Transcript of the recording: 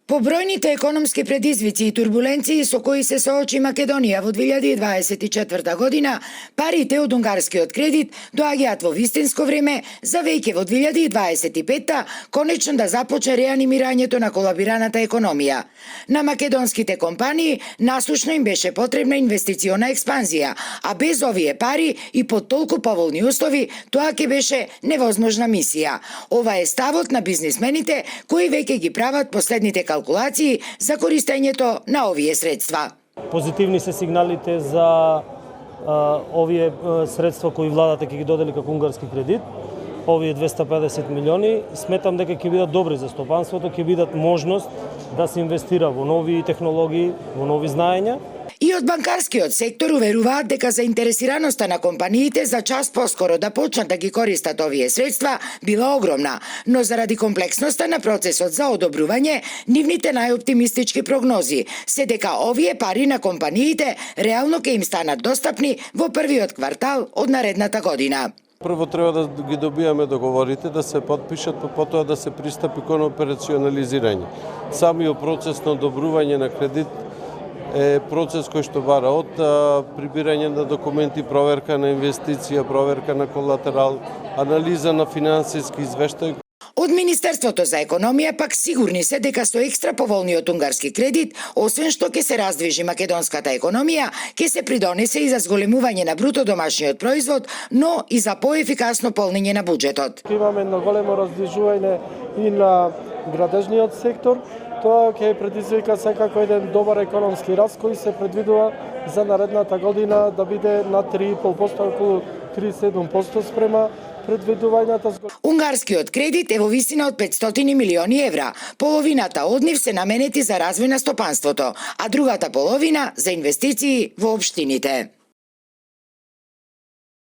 По бројните економски предизвици и турбуленции со кои се соочи Македонија во 2024 година, парите од унгарскиот кредит доаѓаат во вистинско време за веќе во 2025 конечно да започне реанимирањето на колабираната економија. На македонските компании насушно им беше потребна инвестициона експанзија, а без овие пари и под толку поволни услови тоа ќе беше невозможна мисија. Ова е ставот на бизнисмените кои веќе ги прават последните калкулации за користењето на овие средства. Позитивни се сигналите за овие средства кои владата ќе ги додели како унгарски кредит. Овие 250 милиони, сметам дека ќе бидат добри за стопанството, ќе бидат можност да се инвестира во нови технологии, во нови знаења. И од банкарскиот сектор уверуваат дека заинтересираноста на компаниите за час поскоро да почнат да ги користат овие средства била огромна, но заради комплексноста на процесот за одобрување, нивните најоптимистички прогнози се дека овие пари на компаниите реално ќе им станат достапни во првиот квартал од наредната година. Прво треба да ги добиеме договорите, да се подпишат, потоа да се пристапи кон операционализирање. Самиот процес на одобрување на кредит е процес кој што бара од прибирање на документи, проверка на инвестиција, проверка на колатерал, анализа на финансиски извештај. Од Министерството за економија пак сигурни се дека со екстра поволниот унгарски кредит, освен што ќе се раздвижи македонската економија, ќе се придонесе и за зголемување на бруто домашниот производ, но и за поефикасно полнење на буџетот. Имаме едно големо раздвижување и на градежниот сектор. Тоа ќе предизвика секако еден добар економски раст кој се предвидува за наредната година да биде на 3,5%, околу 3,7% спрема предвидувањата. Унгарскиот кредит е во висина од 500 милиони евра. Половината од нив се наменети за развој на стопанството, а другата половина за инвестиции во општините.